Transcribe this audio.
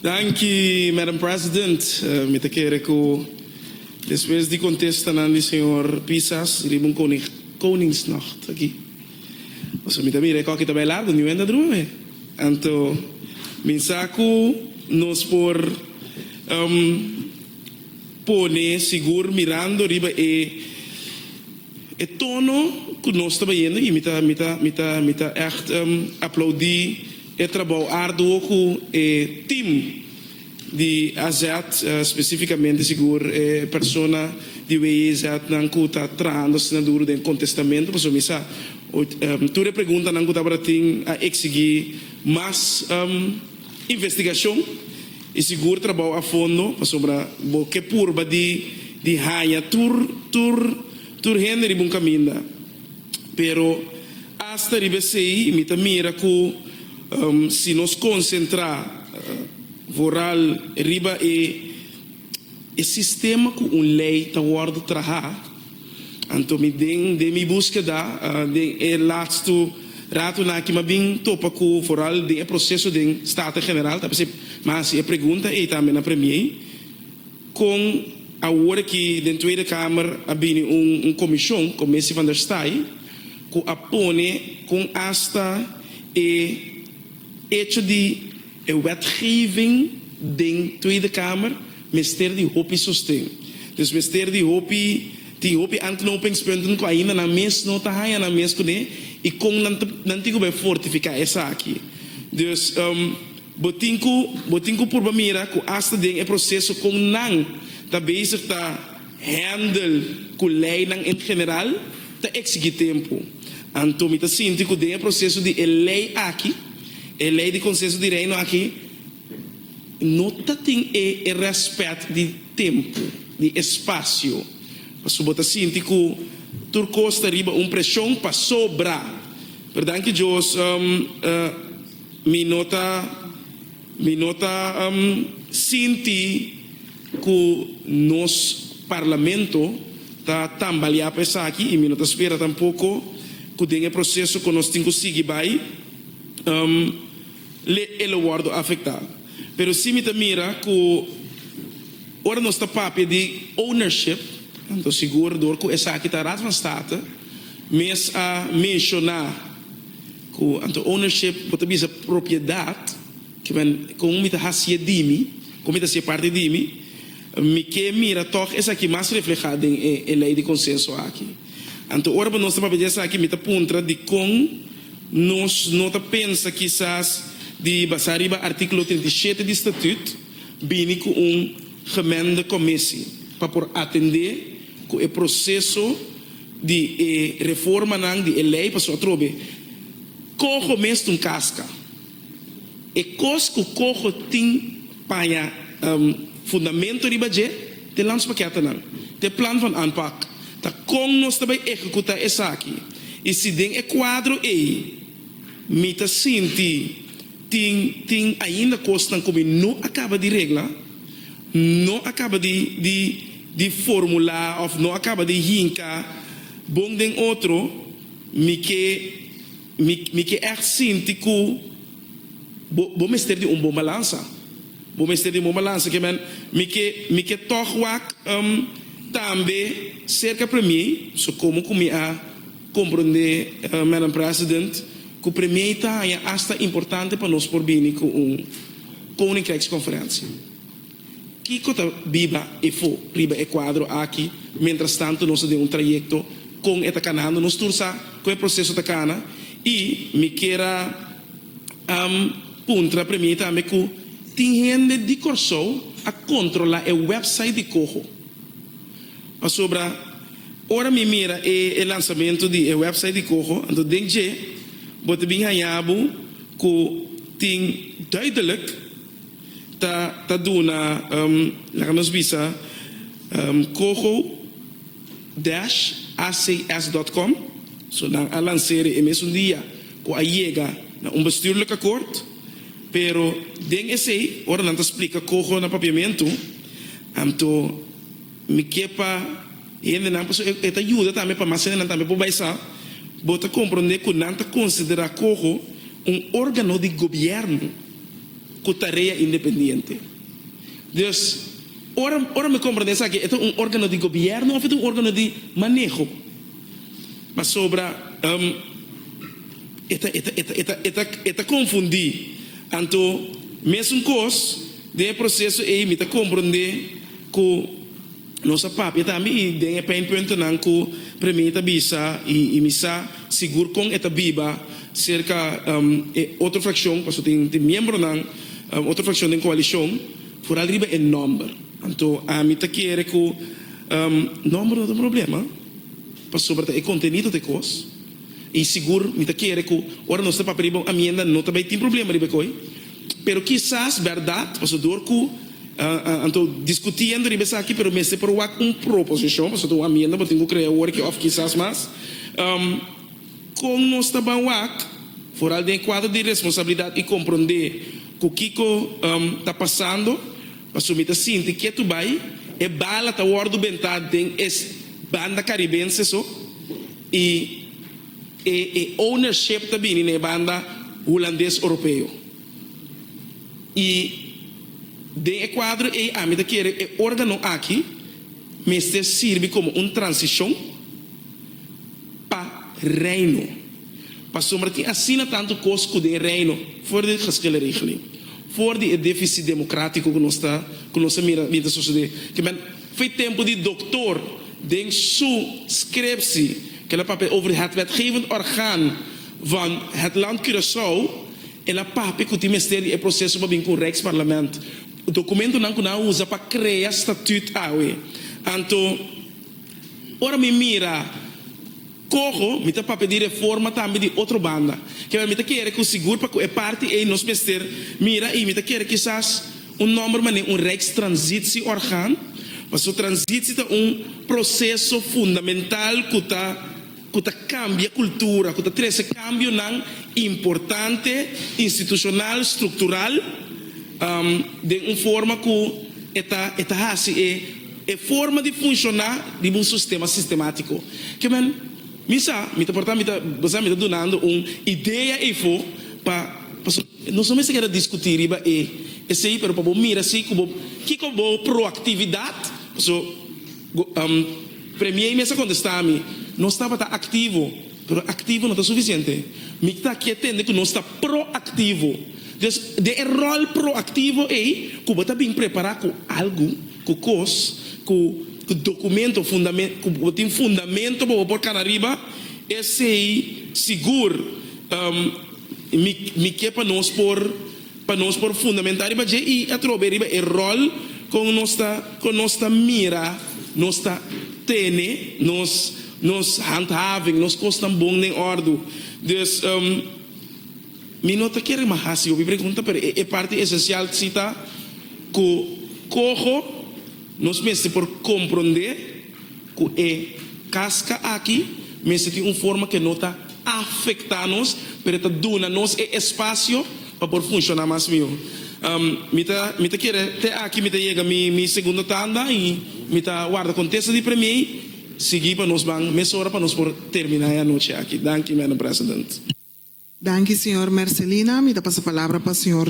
Danke, Madam President. Met quero que depois de contestar o senhor Pisas, ribam Koningsnacht aqui. Você me também recorre também largo, não é nada drume. Então, mensaco nos por pone seguro mirando riba e tono que nós trabalhando e mita echt aplaudir e trabalho árduo com o time de AZET, especificamente seguro persona de WEZ não está trazendo na duro de contestamento, mas misa tu re pergunta não está para ting a exigir mais investigação e seguro trabalho a fundo sobre o que purba de raia tur Henry bom caminho, pero hasta ribe sei mita mira que se nos concentrar voral riba e sistema com lei tá guardo traha anto mi de mi búsqueda de laatste rato na que mabing topa com voral de processo de estado general tá mas a pergunta e também na premier com a hora que dentro da Câmara havia comissão van der Staaij que apone com hasta hecho de wetgeving dentro da Câmara, Ministério de Hopi sustém. Então, o Ministério de Hopi tem antinopingspunten que ainda na mês não está aí na mês e com não tem que fortificar essa aqui. Então, botinco por mira que hasta den processo com não tá bezig tá handle com lei não em geral tá exigir tempo. Então, me tá sinto que den processo de lei aqui a lei de consenso de reino aqui não tem o respeito de tempo, de espaço. Mas o bota sinti que Turcos riba pressão para sobrar. Perdão que Deus me nota sinti que nos parlamento tá tambalear para aqui e me nota espera tampouco que tenha processo que nós temos que seguir vai ele guardo afetado. Pero se me mira que ora nós está papel de ownership, então seguro dor que essa aqui está rato van state, mas a mencionar que então ownership pode ser propriedade que vem com me tá hasia dimi, como me tá ser parte dimi, me que mira toch essa aqui mais reflejada em lei de consenso aqui. Então ora nós está papel essa aqui me tá puntra de com nós não pensa quizás de basar o artigo 37 do Estatuto, bem com gemene commissie, para por atender com o processo de reforma de lei para sua trobe. Cojo mesmo casca. E coisa que o cojo tem para fundamento de budget, de lands pakketten não. De plan van aanpak. Tá com nós também executar essa aqui. E se tem o quadro me tá senti tem ainda coisa como não acaba de regla, não acaba de formular ou não acaba de hincar bom den outro me que senti que bom mestre de bom balança me que tohwak também cerca para mim so como a compreender Madam President que o primeiro está hasta importante para nós por bem com Koninkrijksconferentie. Kiko ta biba e fo riba e quadro aqui, mientras tanto nós temos trajeto com esta canando nos tursa com o processo da cana e me queira puntra primeiro também que tem gente de corso a controlar o website de Cojo. Mas sobre ora me mira o lançamento do website de Cojo, então dengue bota bem hayabo que tem duidelijk tá duna lá nos visa cojo-acs.com so na a lançar e mesmo dia que a chega na bestuurlijk akkoord pero den esse ora não te explica Cojo na papiamento então me quepa e ainda não posso ajuda também para mais ainda também para baixar bota compreender que não considera Cojo órgano de governo com tarefa independente. Dus, ora me compreende que é um órgão de governo ou é um órgão de manejo. Mas sobre eta confundir. Então, mesmo coisa de processo aí me tá compreender que nossa papi também tem pain point não que premita bisa e misa seguro com eta biba cerca outra fração, porque tem membro não outra fração da coalição por arriba é número. Então, a mim tá querer que número não é problema, para sobre o conteúdo de coisa. E seguro, me tá querer que ora nossa papi riba a minha não também tem problema riba coi. Pero quizás verdade, porque dor que então discutindo riba aqui, pero me se por proposição, porque tu a minha não tenho que criar work of quizás mais. Com nós também fora de quadro de responsabilidade e compreender que o que está passando, para sumir assim, que tu vai é bala tá word bentado tem es banda caribense so e ownership também na banda holandês europeu e de quadro e a medida que é órgão aqui mas serve como transição para reino para sombra que assina tanto custo de reino fora de regeling fora de déficit democrático que nós mira sociedade que foi tempo de doutor den su scriptie que ela papel over het wetgevend orgaan van het land Curaçao en la pape que o ministerie e processo para vir com o Rijksparlement o documento não que não usa para criar estatuto awe então ora me mira corro me tá para pedir reforma também de outra banda que me tá querer que o seguro para que é parte e nos ministério mira e me tá querer quizás número mas Rijkstransitie orgaan mas o transitie é processo fundamental que cambia a cultura, que traz cambio não importante, institucional, estrutural, de forma que está assim é forma de funcionar de um sistema sistemático. Que misa, me está donando ideia e for para não somos que discutir e sei para mira assim que como proatividade so premier mesa contestar-me não estava ativo, pero ativo não está suficiente. Me está aqui entendendo que não está proativo. De rol proativo é que você está bem preparado com algo, com coisa, com documento, com tem fundamento para pôr cara arriba, esse aí seguro me quer para nós por fundamentar e a trober é rol com nossa mira, nossa tene, nos handhaving, nos costam bom nem ordem. Dus, me nota que é uma raça, eu me pergunto, mas é parte essencial de citar que corro nos mestres por compreender que é casca aqui, mas tem uma forma que nota afetar-nos, para dar-nos espaço para por funcionar mais meu. Me tá querer até aqui me tá chega mi segunda tanda e me tá guarda contexto de premier seguir para nós bang meia hora para nós por terminar a noite aqui. Danke, Madam President. Danke, senhor Marcelina. Me dá passa a palavra para o senhor